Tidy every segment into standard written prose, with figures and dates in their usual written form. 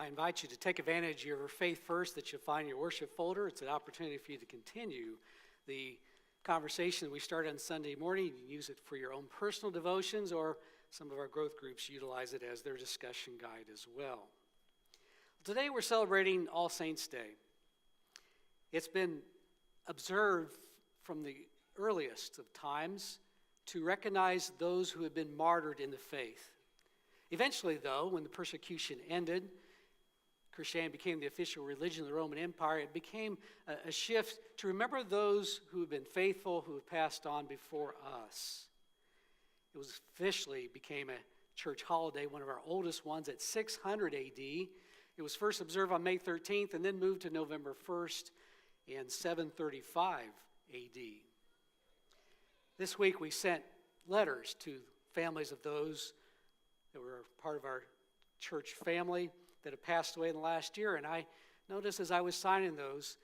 I invite you to take advantage of your Faith First that you'll find in your worship folder. It's an opportunity for you to continue the conversation that we started on Sunday morning. You can use it for your own personal devotions, or some of our growth groups utilize it as their discussion guide as well. Today we're celebrating All Saints' Day. It's been observed from the earliest of times to recognize those who have been martyred in the faith. Eventually, though, when the persecution ended, Christianity became the official religion of the Roman Empire. It became a shift to remember those who have been faithful, who have passed on before us. It was officially became a church holiday, one of our oldest ones at 600 A.D. It was first observed on May 13th and then moved to November 1st in 735 A.D. This week we sent letters to families of those that were part of our church family that have passed away in the last year, and I noticed as I was signing those,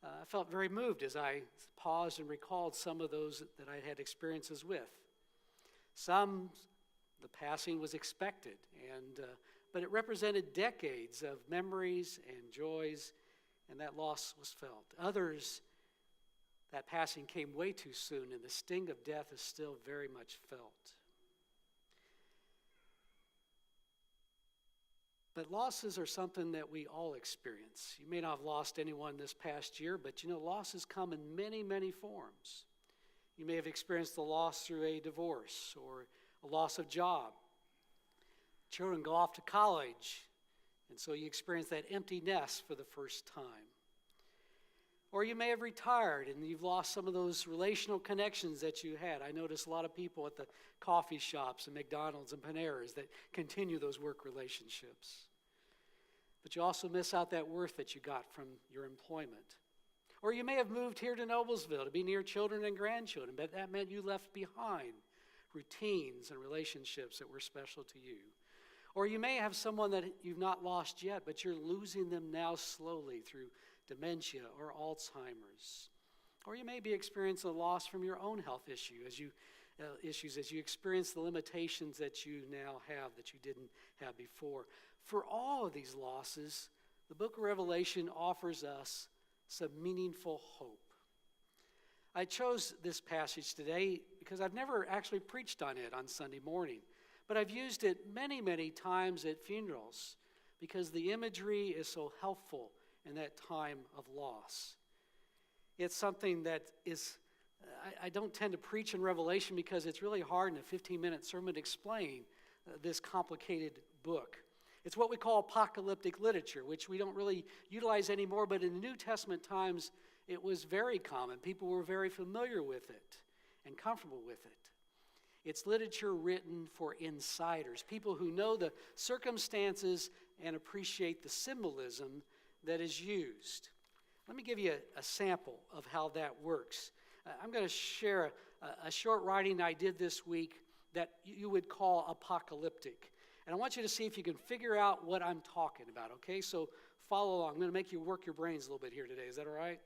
I felt very moved as I paused and recalled some of those that I had experiences with. Some, the passing was expected, but it represented decades of memories and joys, and that loss was felt. Others, that passing came way too soon, and the sting of death is still very much felt. But losses are something that we all experience. You may not have lost anyone this past year, but losses come in many, many forms. You may have experienced the loss through a divorce or a loss of job. Children go off to college, and so you experience that empty nest for the first time. Or you may have retired and you've lost some of those relational connections that you had. I notice a lot of people at the coffee shops and McDonald's and Paneras that continue those work relationships. But you also miss out that worth that you got from your employment. Or you may have moved here to Noblesville to be near children and grandchildren, but that meant you left behind routines and relationships that were special to you. Or you may have someone that you've not lost yet, but you're losing them now slowly through dementia or Alzheimer's. Or you may be experiencing a loss from your own health issues as you experience the limitations that you now have that you didn't have before. For all of these losses, the book of Revelation offers us some meaningful hope. I chose this passage today because I've never actually preached on it on Sunday morning, but I've used it many, many times at funerals because the imagery is so helpful in that time of loss. It's something that is, I don't tend to preach in Revelation because it's really hard in a 15-minute sermon to explain this complicated book. It's what we call apocalyptic literature, which we don't really utilize anymore, but in the New Testament times, it was very common. People were very familiar with it and comfortable with it. It's literature written for insiders, people who know the circumstances and appreciate the symbolism that is used. Let me give you a sample of how that works. I'm going to share a short writing I did this week that you would call apocalyptic. And I want you to see if you can figure out what I'm talking about, okay? So follow along. I'm going to make you work your brains a little bit here today. Is that all right?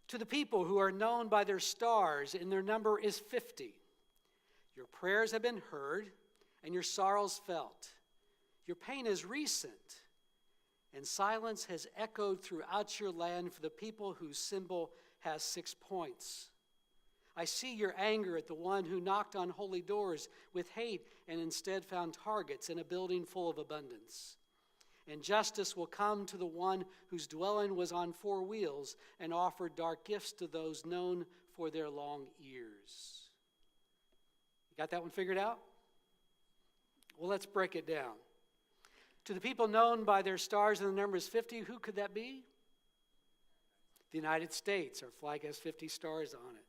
To the people who are known by their stars, and their number is 50. Your prayers have been heard, and your sorrows felt. Your pain is recent, and silence has echoed throughout your land for the people whose symbol has 6 points. I see your anger at the one who knocked on holy doors with hate and instead found targets in a building full of abundance. And justice will come to the one whose dwelling was on 4 wheels and offered dark gifts to those known for their long ears. You got that one figured out? Well, let's break it down. To the people known by their stars, and the number is 50, who could that be? The United States. Our flag has 50 stars on it.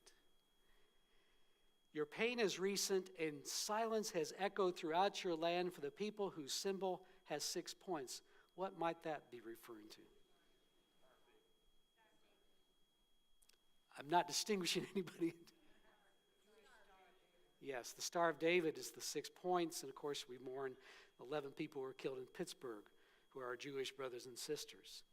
Your pain is recent, and silence has echoed throughout your land for the people whose symbol has 6 points. What might that be referring to? I'm not distinguishing anybody. Yes, the Star of David is the 6 points, and of course we mourn 11 people who were killed in Pittsburgh, who are our Jewish brothers and sisters.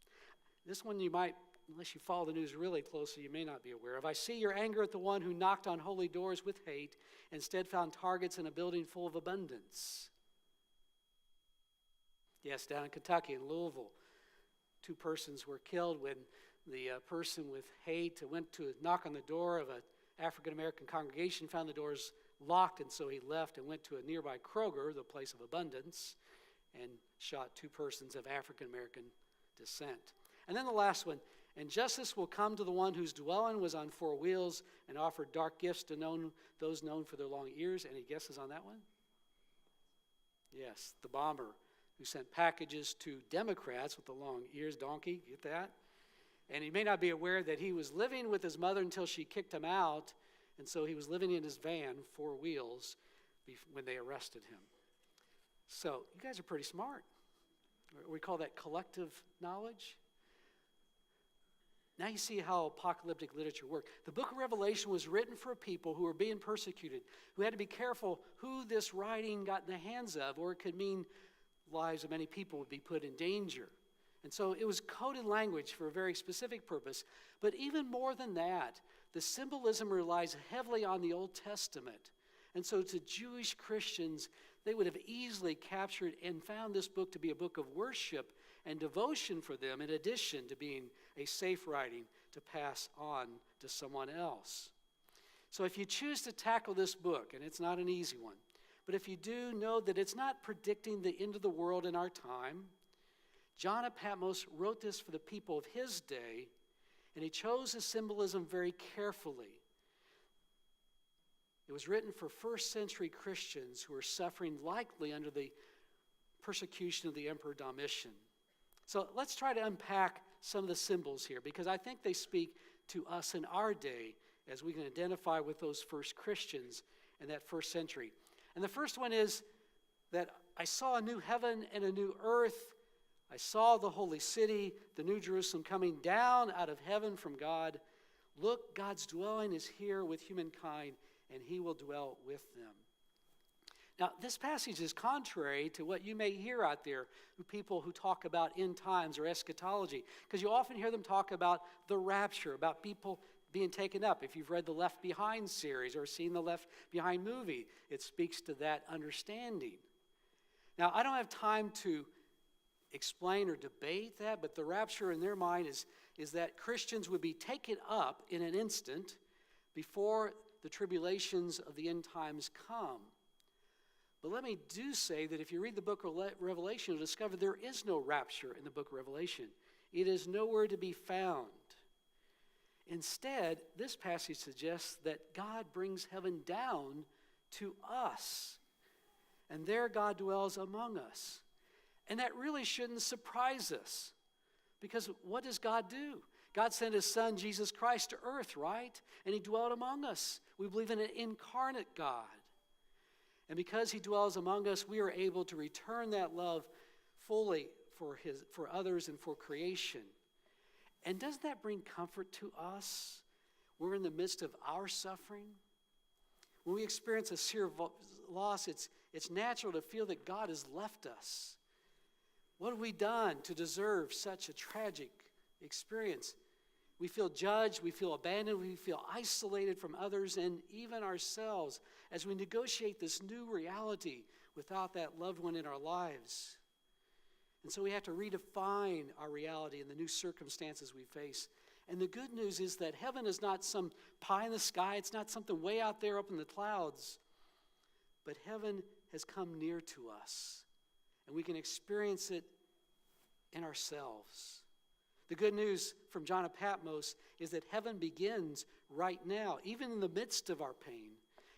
This one you might, unless you follow the news really closely, you may not be aware of. I see your anger at the one who knocked on holy doors with hate, instead found targets in a building full of abundance. Yes, down in Kentucky, in Louisville, 2 persons were killed when the person with hate went to knock on the door of an African-American congregation, found the doors locked, and so he left and went to a nearby Kroger, the place of abundance, and shot 2 persons of African-American descent. And then the last one, and justice will come to the one whose dwelling was on 4 wheels and offered dark gifts to those known for their long ears. Any guesses on that one? Yes, the bomber who sent packages to Democrats with the long ears, donkey, get that? And he may not be aware that he was living with his mother until she kicked him out, and so he was living in his van, 4 wheels, when they arrested him. So you guys are pretty smart. We call that collective knowledge. Now you see how apocalyptic literature works. The book of Revelation was written for people who were being persecuted, who had to be careful who this writing got in the hands of, or it could mean lives of many people would be put in danger. And so it was coded language for a very specific purpose. But even more than that, the symbolism relies heavily on the Old Testament. And so to Jewish Christians, they would have easily captured and found this book to be a book of worship and devotion for them, in addition to being a safe writing to pass on to someone else. So if you choose to tackle this book, and it's not an easy one, but if you do, know that it's not predicting the end of the world in our time. John of Patmos wrote this for the people of his day, and he chose his symbolism very carefully. It was written for first-century Christians who were suffering likely under the persecution of the Emperor Domitian. So let's try to unpack some of the symbols here, because I think they speak to us in our day as we can identify with those first Christians in that first century. And the first one is that I saw a new heaven and a new earth. I saw the holy city, the new Jerusalem, coming down out of heaven from God. Look, God's dwelling is here with humankind, and he will dwell with them. Now, this passage is contrary to what you may hear out there, people who talk about end times or eschatology, because you often hear them talk about the rapture, about people being taken up. If you've read the Left Behind series or seen the Left Behind movie, it speaks to that understanding. Now, I don't have time to explain or debate that, but the rapture in their mind is that Christians would be taken up in an instant before the tribulations of the end times come. But let me do say that if you read the book of Revelation, you'll discover there is no rapture in the book of Revelation. It is nowhere to be found. Instead, this passage suggests that God brings heaven down to us, and there God dwells among us. And that really shouldn't surprise us, because what does God do? God sent his son, Jesus Christ, to earth, right? And he dwelled among us. We believe in an incarnate God. And because he dwells among us, we are able to return that love fully for others and for creation. And doesn't that bring comfort to us? We're in the midst of our suffering. When we experience a severe loss, it's natural to feel that God has left us. What have we done to deserve such a tragic experience? We feel judged, we feel abandoned, we feel isolated from others and even ourselves as we negotiate this new reality without that loved one in our lives. And so we have to redefine our reality in the new circumstances we face. And the good news is that heaven is not some pie in the sky, it's not something way out there up in the clouds, but heaven has come near to us, and we can experience it in ourselves. The good news from John of Patmos is that heaven begins right now, even in the midst of our pain.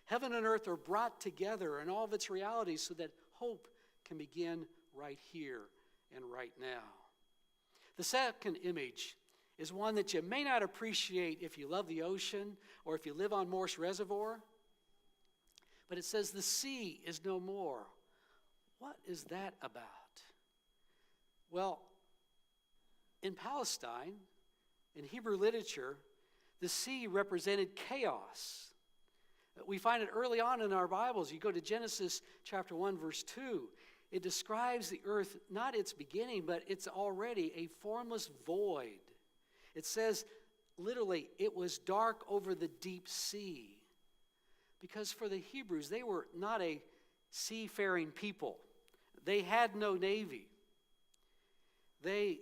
Heaven and earth are brought together in all of its realities so that hope can begin right here and right now. The second image is one that you may not appreciate if you love the ocean or if you live on Morse Reservoir, but it says the sea is no more. What is that about? Well, in Palestine, in Hebrew literature, the sea represented chaos. We find it early on in our Bibles. You go to Genesis chapter 1, verse 2. It describes the earth, not its beginning, but it's already a formless void. It says, literally, it was dark over the deep sea. Because for the Hebrews, they were not a seafaring people. They had no navy. they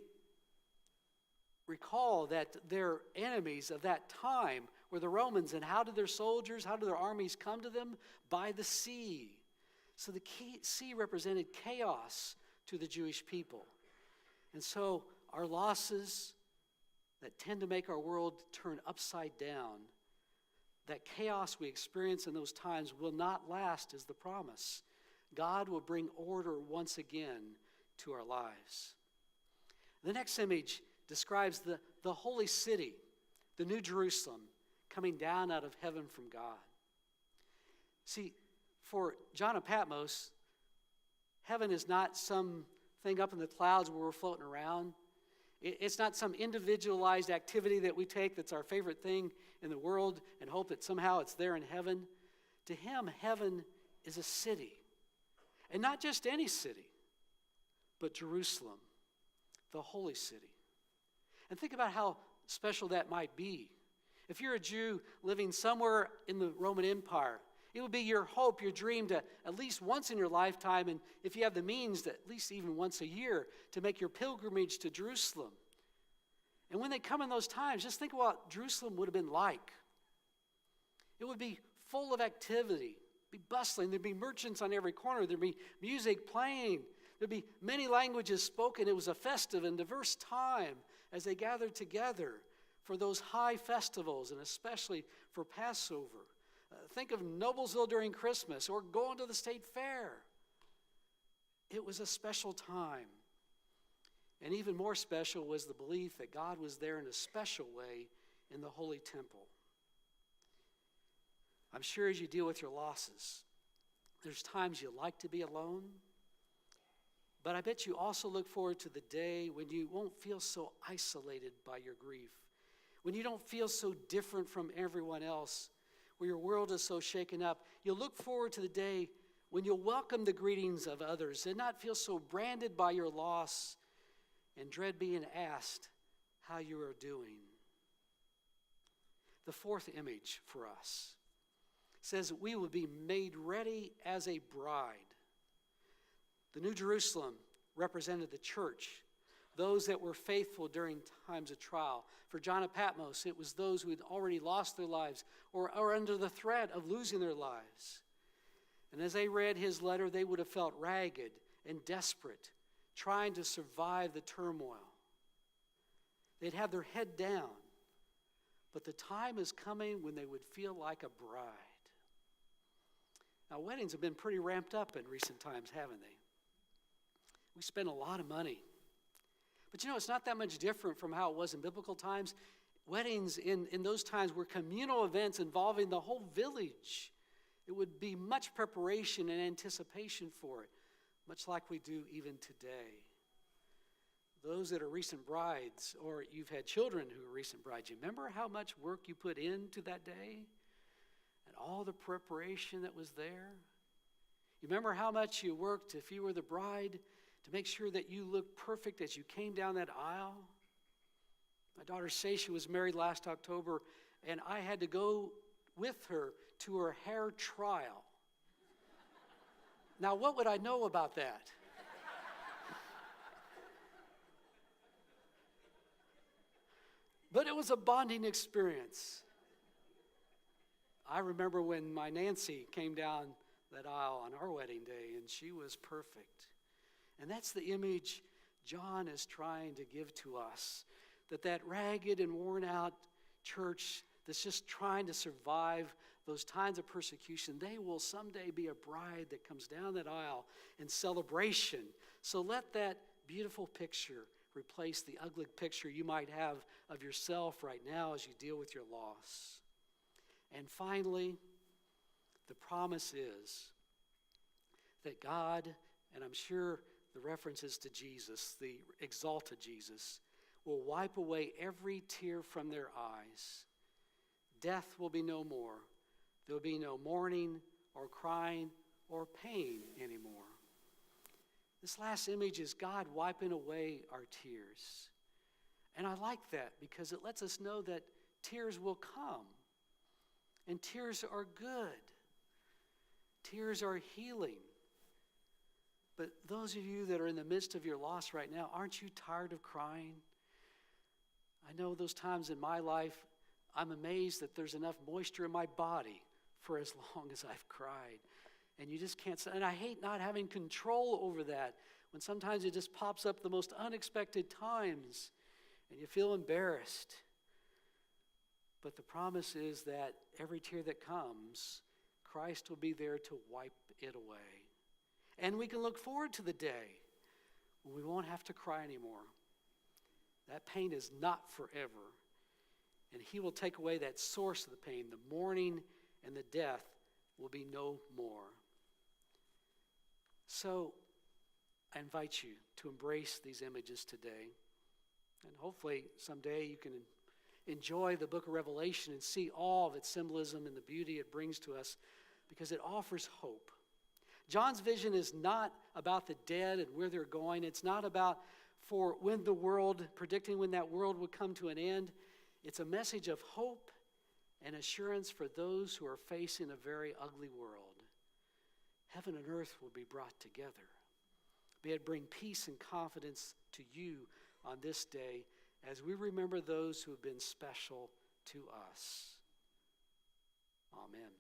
recall that their enemies of that time were the Romans. And how did their soldiers, how did their armies come to them? By the sea. So the sea represented chaos to the Jewish people. And so our losses that tend to make our world turn upside down, that chaos we experience in those times will not last, is the promise. God will bring order once again to our lives. The next image describes the holy city, the New Jerusalem, coming down out of heaven from God. See, for John of Patmos, heaven is not some thing up in the clouds where we're floating around. It's not some individualized activity that we take that's our favorite thing in the world and hope that somehow it's there in heaven. To him, heaven is a city. And not just any city, but Jerusalem, the holy city. And think about how special that might be. If you're a Jew living somewhere in the Roman Empire, it would be your hope, your dream to at least once in your lifetime, and if you have the means, to at least even once a year, to make your pilgrimage to Jerusalem. And when they come in those times, just think of what Jerusalem would have been like. It would be full of activity, be bustling. There'd be merchants on every corner. There'd be music playing. There'd be many languages spoken. It was a festive and diverse time as they gathered together for those high festivals, and especially for Passover. Think of Noblesville during Christmas or going to the state fair. It was a special time. And even more special was the belief that God was there in a special way in the Holy Temple. I'm sure as you deal with your losses, there's times you like to be alone, but I bet you also look forward to the day when you won't feel so isolated by your grief, when you don't feel so different from everyone else, where your world is so shaken up. You'll look forward to the day when you'll welcome the greetings of others and not feel so branded by your loss and dread being asked how you are doing. The fourth image for us says we will be made ready as a bride. The New Jerusalem represented the church, those that were faithful during times of trial. For John of Patmos, it was those who had already lost their lives or under the threat of losing their lives. And as they read his letter, they would have felt ragged and desperate, trying to survive the turmoil. They'd have their head down, but the time is coming when they would feel like a bride. Now, weddings have been pretty ramped up in recent times, haven't they? We spend a lot of money. But it's not that much different from how it was in biblical times. Weddings in those times were communal events involving the whole village. It would be much preparation and anticipation for it, much like we do even today. Those that are recent brides, or you've had children who are recent brides, you remember how much work you put into that day? And all the preparation that was there? You remember how much you worked, if you were the bride, to make sure that you looked perfect as you came down that aisle? My daughter Seisha was married last October, and I had to go with her to her hair trial. Now, what would I know about that? But it was a bonding experience. I remember when my Nancy came down that aisle on our wedding day, and she was perfect. And that's the image John is trying to give to us, that ragged and worn out church that's just trying to survive those times of persecution, they will someday be a bride that comes down that aisle in celebration. So let that beautiful picture replace the ugly picture you might have of yourself right now as you deal with your loss. And finally, the promise is that God, and I'm sure the references to Jesus, the exalted Jesus, will wipe away every tear from their eyes. Death will be no more. There will be no mourning or crying or pain anymore. This last image is God wiping away our tears. And I like that because it lets us know that tears will come. And tears are good. Tears are healing. But those of you that are in the midst of your loss right now, aren't you tired of crying? I know those times in my life, I'm amazed that there's enough moisture in my body for as long as I've cried. And you just can't, and I hate not having control over that, when sometimes it just pops up the most unexpected times, and you feel embarrassed. But the promise is that every tear that comes, Christ will be there to wipe it away. And we can look forward to the day when we won't have to cry anymore. That pain is not forever. And he will take away that source of the pain. The mourning and the death will be no more. So I invite you to embrace these images today. And hopefully someday you can enjoy the book of Revelation and see all of its symbolism and the beauty it brings to us, because it offers hope. John's vision is not about the dead and where they're going. It's not about predicting when that world would come to an end. It's a message of hope and assurance for those who are facing a very ugly world. Heaven and earth will be brought together. May it bring peace and confidence to you on this day as we remember those who have been special to us. Amen.